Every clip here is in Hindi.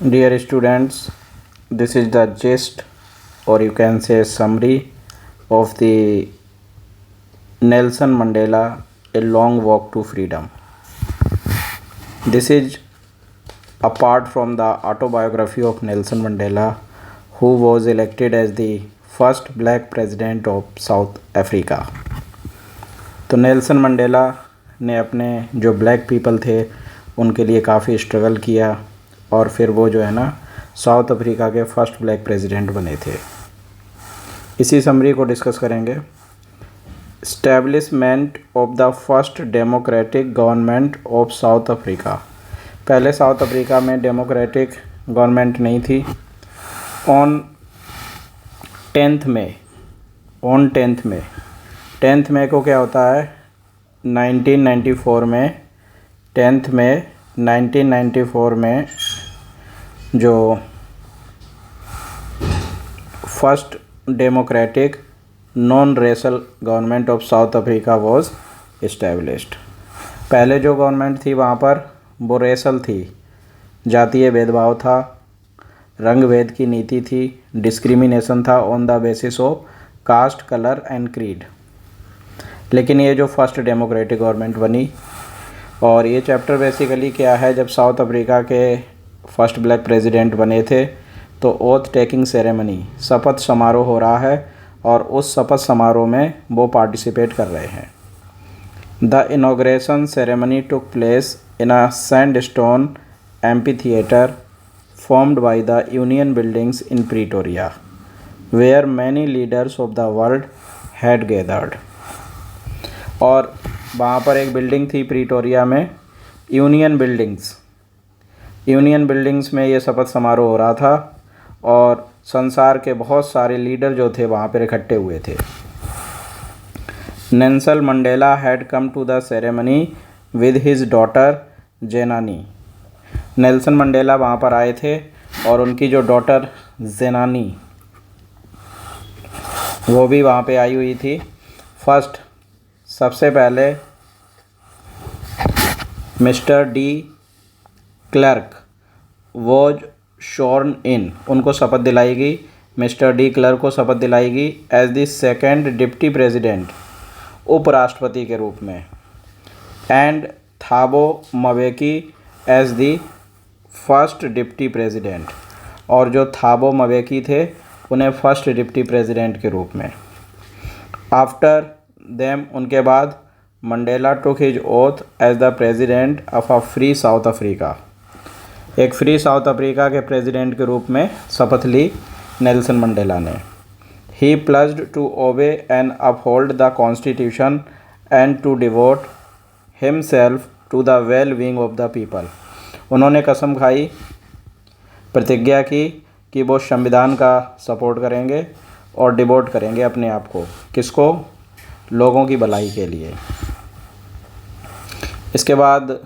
Dear students, this is the gist, or you can say summary of the Nelson Mandela A Long Walk to Freedom. This is apart from the autobiography of Nelson Mandela, who was elected as the first black president of South Africa. तो नेल्सन मंडेला ने अपने जो ब्लैक पीपल थे उनके लिए काफ़ी स्ट्रगल किया और फिर वो जो है ना साउथ अफ्रीका के फर्स्ट ब्लैक प्रेसिडेंट बने थे। इसी समरी को डिस्कस करेंगे। Establishment of the first democratic government of South Africa. पहले साउथ अफ्रीका में डेमोक्रेटिक गवर्नमेंट नहीं थी। ऑन 10th मई को क्या होता है 1994 में 10th मई 1994 में जो first democratic non racial government of South Africa was established. पहले जो गवर्नमेंट थी वहाँ पर वो रेशल थी, जातीय भेदभाव था, रंग भेद की नीति थी, डिस्क्रिमिनेशन था on the basis of caste, colour and creed. लेकिन ये जो फर्स्ट डेमोक्रेटिक गवर्नमेंट बनी, और ये चैप्टर बेसिकली क्या है, जब साउथ अफ्रीका के फर्स्ट ब्लैक प्रेसिडेंट बने थे तो ओथ टेकिंग सेरेमनी, शपथ समारोह हो रहा है और उस शपथ समारोह में वो पार्टिसिपेट कर रहे हैं। The inauguration ceremony took place in a sandstone amphitheatre formed by the Union buildings in Pretoria, where many leaders of the world had gathered। और वहाँ पर एक बिल्डिंग थी प्रीटोरिया में, यूनियन बिल्डिंग्स में ये शपथ समारोह हो रहा था और संसार के बहुत सारे लीडर जो थे वहाँ पर इकट्ठे हुए थे। Nelson Mandela had come to the ceremony with his daughter Zenani. Nelson Mandela वहाँ पर आए थे और उनकी जो डॉटर जेनानी वो भी वहाँ पे आई हुई थी। फर्स्ट सबसे पहले मिस्टर डी क्लर्क वॉज शॉर्न इन, उनको शपथ दिलाई गई, मिस्टर डी क्लर्क को शपथ दिलाई गई as the second deputy president, उपराष्ट्रपति के रूप में, and Thabo Mbeki as the first deputy president, और जो थाबो मबेकी थे उन्हें फर्स्ट डिप्टी प्रेसिडेंट के रूप में। आफ्टर देम, उनके बाद, Mandela took his oath as the president of a free South Africa, एक फ्री साउथ अफ्रीका के प्रेसिडेंट के रूप में शपथ ली नेल्सन मंडेला ने। He pledged to obey and uphold the constitution and to devote himself to the well being of the people. उन्होंने कसम खाई, प्रतिज्ञा की कि वो संविधान का सपोर्ट करेंगे और डिवोट करेंगे अपने आप को, किसको, लोगों की भलाई के लिए। इसके बाद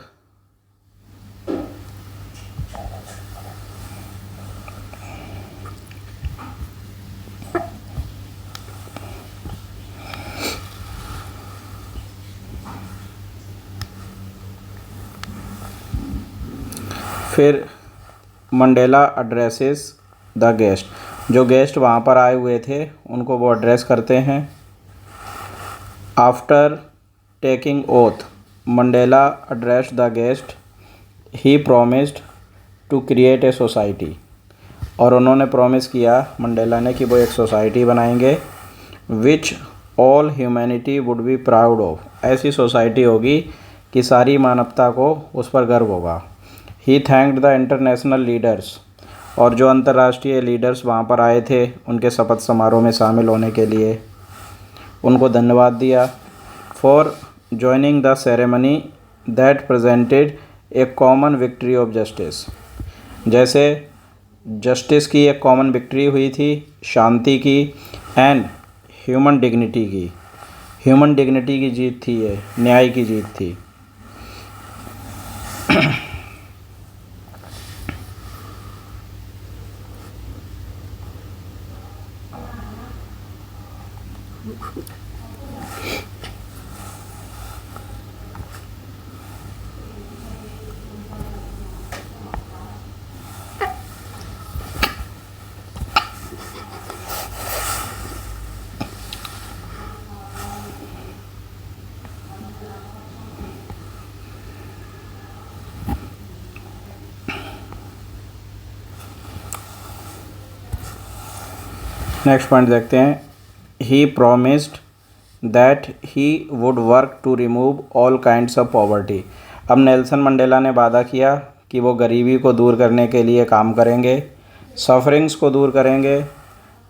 फिर मंडेला एड्रेसेस द गेस्ट, जो गेस्ट वहाँ पर आए हुए थे उनको वो एड्रेस करते हैं। After taking oath, Mandela addressed the guest, he promised to create a society, और उन्होंने प्रॉमिस किया मंडेला ने कि वो एक सोसाइटी बनाएंगे which all humanity would be proud of, ऐसी सोसाइटी होगी कि सारी मानवता को उस पर गर्व होगा। He thanked the international leaders, और जो अंतर्राष्ट्रीय लीडर्स वहाँ पर आए थे उनके शपथ समारोह में शामिल होने के लिए उनको धन्यवाद दिया। For joining the ceremony that presented A common victory of justice, जैसे जस्टिस की एक कॉमन विक्ट्री हुई थी, शांति की, एंड ह्यूमन डिग्निटी की जीत थी, ये न्याय की जीत थी। नेक्स्ट पॉइंट देखते हैं। He promised that he would work to remove all kinds of poverty. अब नेल्सन मंडेला ने वादा किया कि वो गरीबी को दूर करने के लिए काम करेंगे, सफरिंग्स को दूर करेंगे,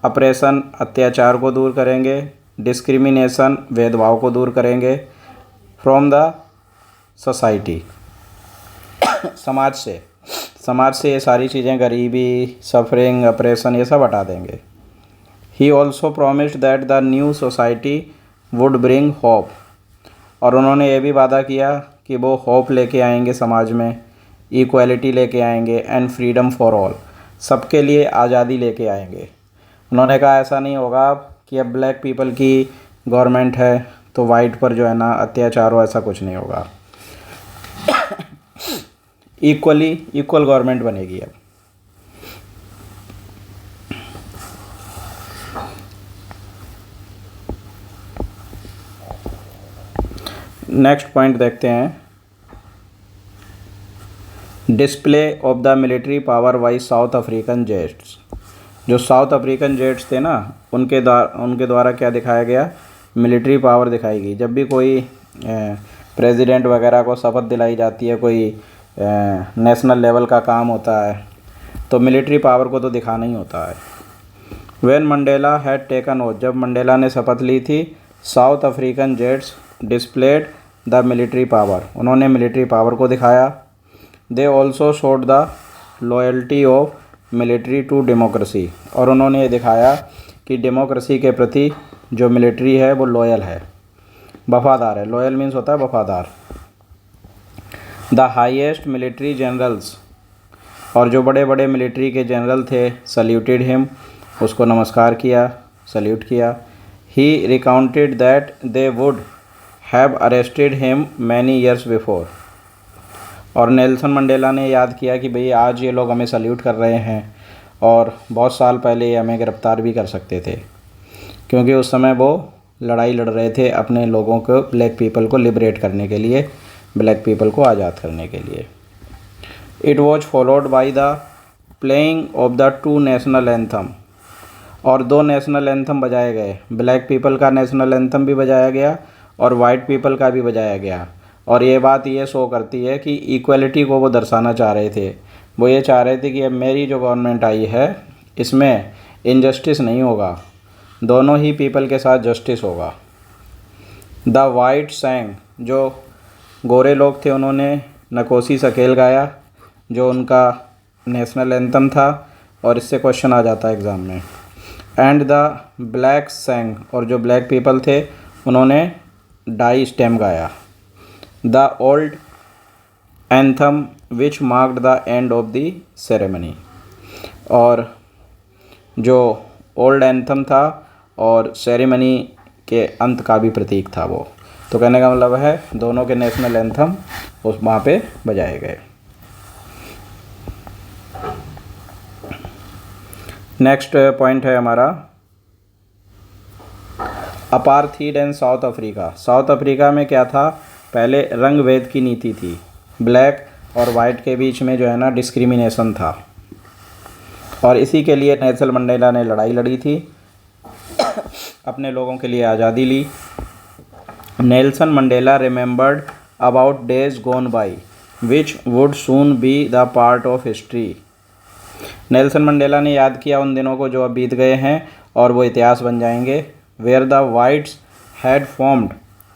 अप्रेशन अत्याचार को दूर करेंगे, डिस्क्रिमिनेशन भेदभाव को दूर करेंगे फ्रॉम द सोसाइटी, समाज से ये सारी चीज़ें, गरीबी, सफरिंग, अप्रेशन, ये सब हटा देंगे। He also promised that the new society would bring hope. और उन्होंने ये भी वादा किया कि वो होप लेके आएंगे समाज में, इक्वालिटी लेके आएंगे एंड फ्रीडम फॉर ऑल, सबके लिए आज़ादी लेके आएंगे। उन्होंने कहा ऐसा नहीं होगा कि अब ब्लैक पीपल की गवर्नमेंट है तो वाइट पर जो है ना अत्याचार हो, ऐसा कुछ नहीं होगा। इक्वल गवर्नमेंट बनेगी अब। नेक्स्ट पॉइंट देखते हैं। Display of the military power by south African jets. जो साउथ अफ्रीकन जेट्स थे ना, उनके द्वारा क्या दिखाया गया, मिलिट्री पावर दिखाई गई। जब भी कोई प्रेसिडेंट वगैरह को शपथ दिलाई जाती है, कोई नेशनल लेवल का काम होता है, तो मिलिट्री पावर को तो दिखाना ही होता है। When Mandela had taken oath, जब मंडेला ने शपथ ली थी, South African jets displayed the military power, उन्होंने मिलिट्री पावर को दिखाया। They also showed the loyalty of military to democracy, और उन्होंने ये दिखाया कि डेमोक्रेसी के प्रति जो मिलिट्री है वो लॉयल है, वफादार है। लॉयल मीन्स होता है वफादार। द हाईएस्ट मिलिट्री जनरल्स, और जो बड़े बड़े मिलिट्री के जनरल थे, सल्यूटेड हिम, उसको नमस्कार किया, सल्यूट किया। He recounted that they would have arrested him many years before, और नेल्सन मंडेला ने याद किया कि भाई आज ये लोग हमें सल्यूट कर रहे हैं और बहुत साल पहले ये हमें गिरफ़्तार भी कर सकते थे, क्योंकि उस समय वो लड़ाई लड़ रहे थे अपने लोगों को, ब्लैक पीपल को लिबरेट करने के लिए, ब्लैक पीपल को आज़ाद करने के लिए। It was followed by the playing of the two national anthem, और दो नेशनल एंथम बजाए गए। ब्लैक पीपल का नेशनल एंथम भी बजाया गया और वाइट पीपल का भी बजाया गया। और ये बात ये शो करती है कि इक्वलिटी को वो दर्शाना चाह रहे थे। वो ये चाह रहे थे कि अब मेरी जो गवर्नमेंट आई है इसमें इनजस्टिस नहीं होगा, दोनों ही पीपल के साथ जस्टिस होगा। द वाइट सैंग, जो गोरे लोग थे उन्होंने नकोसी सकेल गाया, जो उनका नेशनल एंथम था, और इससे क्वेश्चन आ जाता है एग्ज़ाम में। एंड द ब्लैक सैंग, और जो ब्लैक पीपल थे उन्होंने डाई स्टेम गाया। The old anthem which marked the end of the ceremony, और जो ओल्ड एंथम था और सेरेमनी के अंत का भी प्रतीक था वो। तो कहने का मतलब है दोनों के नेशनल एंथम उस वहाँ पे बजाए गए। नेक्स्ट पॉइंट है हमारा apartheid and south Africa. South Africa में क्या था, पहले रंग भेद की नीति थी, ब्लैक और वाइट के बीच में जो है ना डिस्क्रिमिनेशन था, और इसी के लिए नेल्सन मंडेला ने लड़ाई लड़ी थी, अपने लोगों के लिए आज़ादी ली। Nelson Mandela remembered about days gone by which would soon be the part of history. Nelson Mandela ने याद किया उन दिनों को जो अब बीत गए हैं और वो इतिहास बन जाएंगे। Where the whites had formed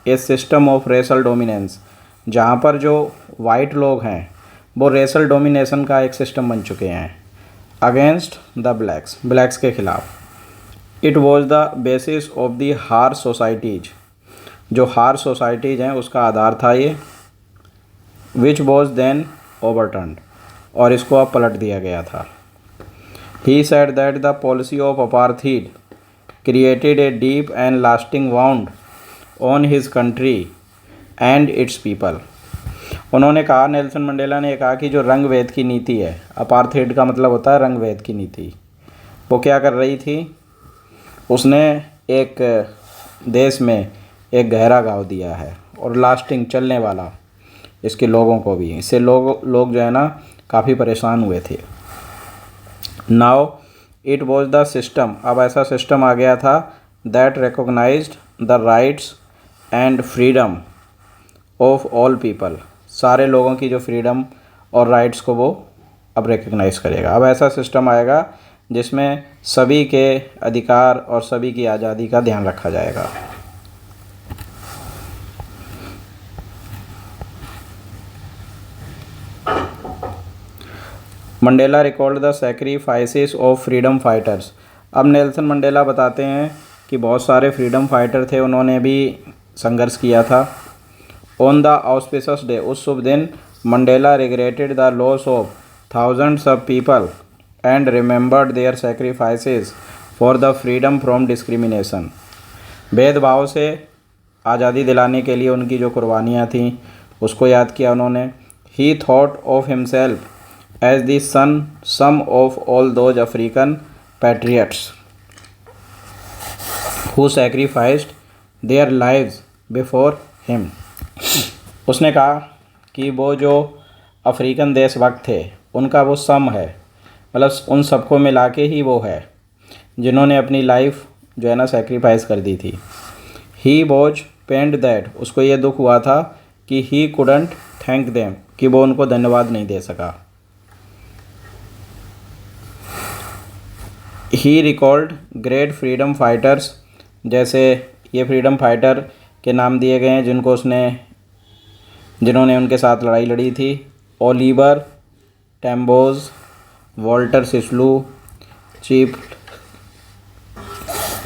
a system of racial dominance, जहाँ पर जो वाइट लोग हैं वो रेसल डोमिनेशन का एक सिस्टम बन चुके हैं अगेंस्ट द ब्लैक्स के ख़िलाफ़। It was the basis of the हार सोसाइटीज़, जो हार सोसाइटीज़ हैं उसका आधार था ये, विच वॉज देन ओवरटर्न्ड, और इसको अब पलट दिया गया था। He said that the policy of apartheid created a deep and lasting wound on his country and it's people. उन्होंने कहा, नेल्सन मंडेला ने कहा कि जो रंग भेद की नीति है, अपार्थीड का मतलब होता है रंग भेद की नीति, वो क्या कर रही थी, उसने एक देश में एक गहरा घाव दिया है और लास्टिंग चलने वाला इसके लोगों को भी। इससे लोग जो है ना काफ़ी परेशान हुए थे। Now it was the system, अब ऐसा सिस्टम आ गया था, that recognised the rights and freedom of all people, सारे लोगों की जो फ्रीडम और राइट्स को वो अब रिकग्नाइज़ करेगा। अब ऐसा सिस्टम आएगा जिसमें सभी के अधिकार और सभी की आज़ादी का ध्यान रखा जाएगा। Mandela recalled the sacrifices of freedom fighters, अब नेल्सन मंडेला बताते हैं कि बहुत सारे फ्रीडम फाइटर थे, उन्होंने भी संघर्ष किया था। ऑन द ऑस्पिशियस डे, उस शुभ दिन, Mandela regretted the loss of thousands of people and remembered their sacrifices for the freedom from discrimination, भेदभाव से आज़ादी दिलाने के लिए उनकी जो कुर्बानियाँ थीं उसको याद किया उन्होंने। He thought of himself as the sum of all those African patriots who sacrificed their lives before him, उसने कहा कि वो जो अफ्रीकन देशभक्त थे उनका वो सम है, मतलब उन सबको मिला के ही वो है जिन्होंने अपनी लाइफ जो है ना सेक्रीफाइस कर दी थी। ही वॉज पेंड दैट, उसको ये दुख हुआ था कि ही कुडंट थैंक देम, कि वो उनको धन्यवाद नहीं दे सका। ही रिकॉल्ड ग्रेट फ्रीडम फाइटर्स, जैसे ये फ्रीडम फाइटर के नाम दिए गए हैं जिन्होंने उनके साथ लड़ाई लड़ी थी। Oliver Tambo's, Walter Sisulu, chief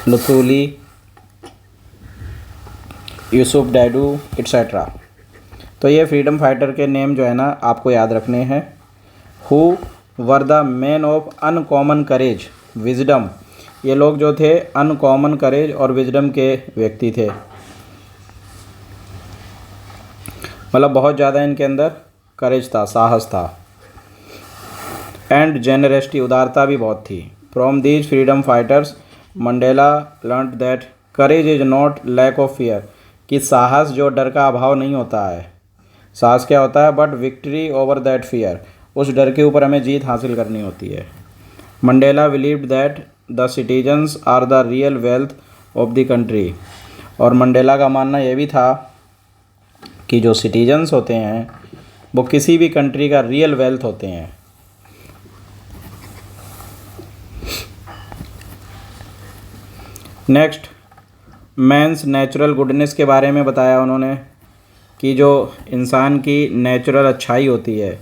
Luthuli, Yusuf Dadoo etcetera. तो ये फ्रीडम फाइटर के नेम जो है ना आपको याद रखने हैं। Who were the man of uncommon courage wisdom, ये लोग जो थे अनकॉमन करेज और विजडम के व्यक्ति थे, मतलब बहुत ज़्यादा इनके अंदर करेज था, साहस था। एंड जेनरसिटी, उदारता भी बहुत थी। From these freedom fighters Mandela learned that courage is not lack of fear, कि साहस जो डर का अभाव नहीं होता है, साहस क्या होता है, but victory over that fear, उस डर के ऊपर हमें जीत हासिल करनी होती है। Mandela believed that the citizens are the real wealth of the country, और मंडेला का मानना यह भी था कि जो सिटीजन्स होते हैं वो किसी भी कंट्री का रियल वेल्थ होते हैं। नेक्स्ट, मैंस नेचुरल गुडनेस के बारे में बताया उन्होंने कि जो इंसान की नेचुरल अच्छाई होती है।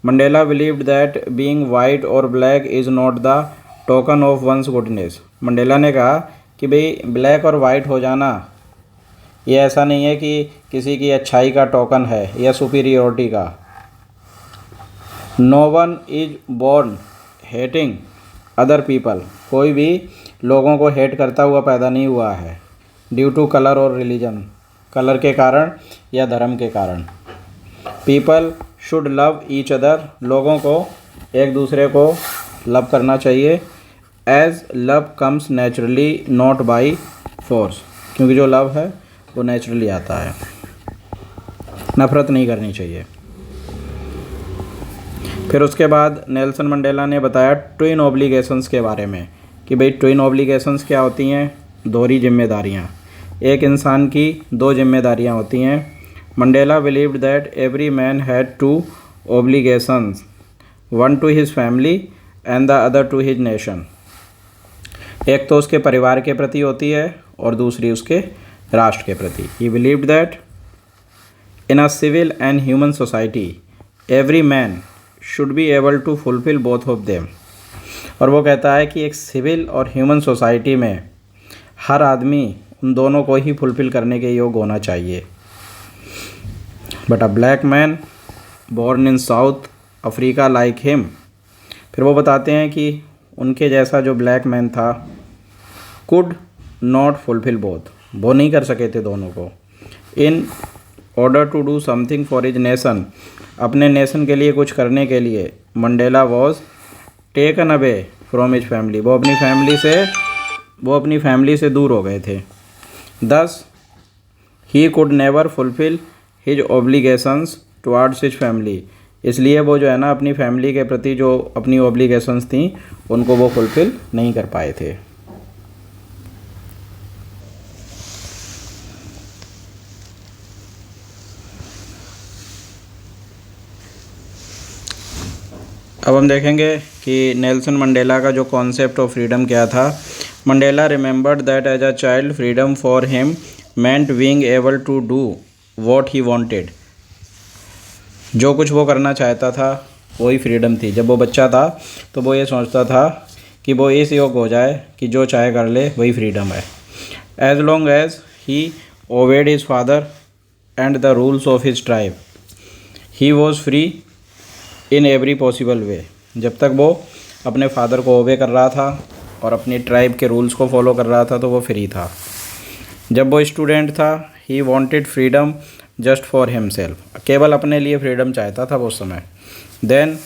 Mandela believed that being white और black is not the token of one's goodness, Mandela ने कहा कि भाई ब्लैक और वाइट हो जाना ये ऐसा नहीं है कि किसी की अच्छाई का टोकन है या सुपीरियोरिटी का। No one is born hating other people, कोई भी लोगों को हेट करता हुआ पैदा नहीं हुआ है ड्यू टू कलर और रिलीजन, कलर के कारण या धर्म के कारण। People should love each other, लोगों को एक दूसरे को लव करना चाहिए। As love comes naturally not by force, क्योंकि जो लव है वो नेचुरली आता है, नफ़रत नहीं करनी चाहिए। फिर उसके बाद नेल्सन मंडेला ने बताया ट्विन ऑब्लिगेशंस के बारे में कि भाई ट्विन ऑब्लिगेशंस क्या होती हैं, दोहरी जिम्मेदारियाँ, एक इंसान की दो जिम्मेदारियाँ होती हैं। Mandela believed that every man had two obligations, one to his family and the other to his nation, एक तो उसके परिवार के प्रति होती है और दूसरी उसके राष्ट्र के प्रति। He believed that in a civil and human society every man should be able to fulfil both of them, और वो कहता है कि एक सिविल और ह्यूमन सोसाइटी में हर आदमी उन दोनों को ही फुलफिल करने के योग्य होना चाहिए। But a black man born in South Africa like him, फिर वो बताते हैं कि उनके जैसा जो ब्लैक मैन था कुड नॉट फुलफिल बोथ, वो नहीं कर सके थे दोनों को। In order to do something for his nation, अपने नेशन के लिए कुछ करने के लिए Mandela was taken away from his family, वो अपनी फैमिली से दूर हो गए थे। Thus he could never fulfil his obligations towards his family, इसलिए वो जो है ना अपनी फैमिली के प्रति जो अपनी ऑब्लिगेशंस थी उनको वो फुलफ़िल नहीं कर पाए थे। अब हम देखेंगे कि नेल्सन मंडेला का जो कॉन्सेप्ट ऑफ फ्रीडम क्या था। Mandela remembered that as a child freedom for him meant being able to do what he wanted। जो कुछ वो करना चाहता था वही फ्रीडम थी। जब वो बच्चा था तो वो ये सोचता था कि वो इस योग्य हो जाए कि जो चाहे कर ले, वही फ्रीडम है। As long as he obeyed his father and the rules of his tribe he was free in every possible way. जब तक वो अपने फादर को ओबे कर रहा था और अपनी ट्राइब के रूल्स को फॉलो कर रहा था तो वो फ्री था। जब वो स्टूडेंट था he wanted freedom just for himself, केवल अपने लिए फ्रीडम चाहता था वो उस समय। Then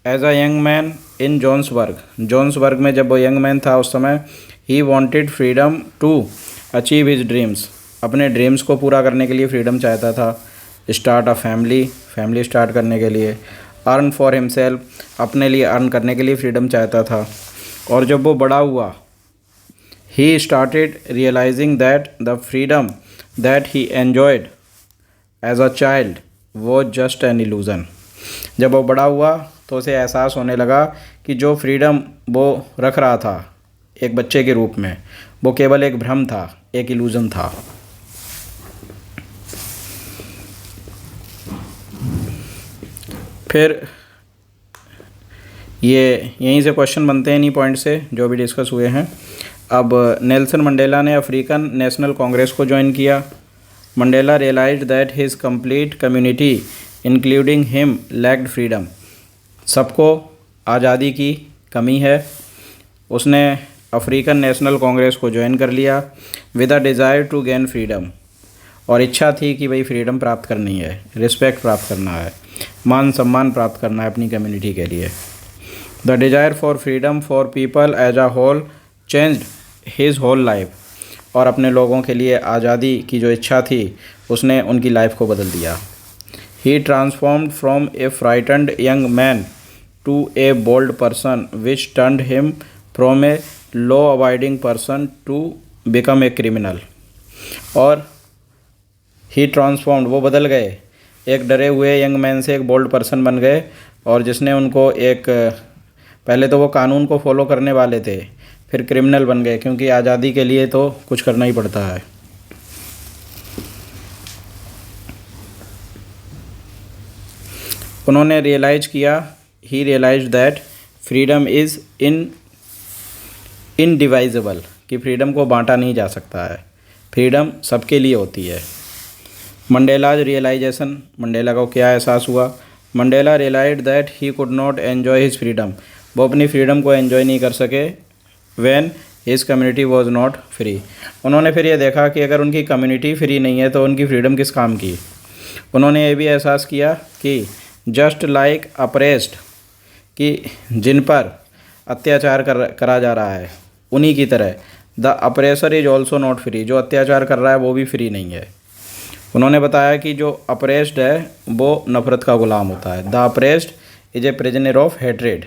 as a young man in Johannesburg में जब वो यंग मैन था उस समय he wanted freedom to achieve his dreams, अपने ड्रीम्स को पूरा करने के लिए फ्रीडम चाहता था। स्टार्ट अ फैमिली स्टार्ट करने के लिए। अर्न फॉर हिमसेल्फ, अपने लिए अर्न करने के लिए फ्रीडम चाहता था। और जब वो बड़ा हुआ he started realizing that the freedom that he enjoyed as a child was just an illusion। जब वो बड़ा हुआ तो उसे एहसास होने लगा कि जो फ्रीडम वो रख रहा था एक बच्चे के रूप में, वो केवल एक भ्रम था, एक इल्यूज़न था। फिर ये यहीं से क्वेश्चन बनते हैं इन्हीं पॉइंट से जो भी डिस्कस हुए हैं। अब नेल्सन मंडेला ने अफ्रीकन नेशनल कांग्रेस को ज्वाइन किया। Mandela realised that his complete community including him lacked freedom. सबको आज़ादी की कमी है। उसने अफ्रीकन नेशनल कांग्रेस को ज्वाइन कर लिया with a desire to gain freedom, और इच्छा थी कि भाई फ्रीडम प्राप्त करनी है, रिस्पेक्ट प्राप्त करना है, मान सम्मान प्राप्त करना है अपनी कम्युनिटी के लिए। The desire for freedom for people as a whole changed his whole life, और अपने लोगों के लिए आज़ादी की जो इच्छा थी उसने उनकी लाइफ को बदल दिया। He transformed from a frightened young man to a bold person which turned him from a law avoiding person to become a criminal. और ही ट्रांसफॉर्म्ड, वो बदल गए, एक डरे हुए यंग मैन से एक बोल्ड पर्सन बन गए, और जिसने उनको एक, पहले तो वो कानून को फॉलो करने वाले थे, फिर क्रिमिनल बन गए, क्योंकि आज़ादी के लिए तो कुछ करना ही पड़ता है। उन्होंने रियलाइज़ किया, ही realised that freedom is indivisible, कि फ्रीडम को बांटा नहीं जा सकता है, फ्रीडम सबके लिए होती है। मंडेलाज रियलाइजेशन, मंडेला को क्या एहसास हुआ? Mandela realised that he could not enjoy his freedom, वो अपनी फ्रीडम को एन्जॉय नहीं कर सके when his community was not free. उन्होंने फिर ये देखा कि अगर उनकी कम्युनिटी फ्री नहीं है तो उनकी फ्रीडम किस काम की। उन्होंने ये भी एहसास किया कि जस्ट लाइक अप्रेस्ड, कि जिन पर अत्याचार करा जा रहा है उन्हीं की तरह the oppressor is also not free, जो अत्याचार कर रहा है वो भी फ्री नहीं है। उन्होंने बताया कि जो अप्रेस्ड है वो नफ़रत का गुलाम होता है। The oppressed is a prisoner of hatred,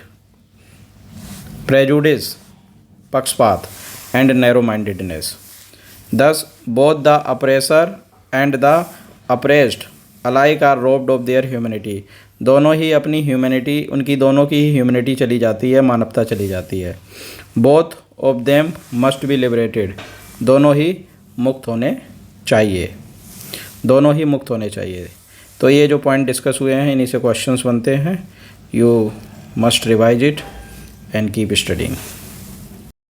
prejudice, पक्षपात and narrow mindedness. Thus both the oppressor and the oppressed alike are robbed of their humanity, दोनों ही अपनी ह्यूमैनिटी, उनकी दोनों की ही ह्यूमैनिटी चली जाती है, मानवता चली जाती है। Both of them must be liberated, दोनों ही मुक्त होने चाहिए, दोनों ही मुक्त होने चाहिए। तो ये जो पॉइंट डिस्कस हुए हैं इन्हीं से क्वेश्चंस बनते हैं। You must revise it and keep studying.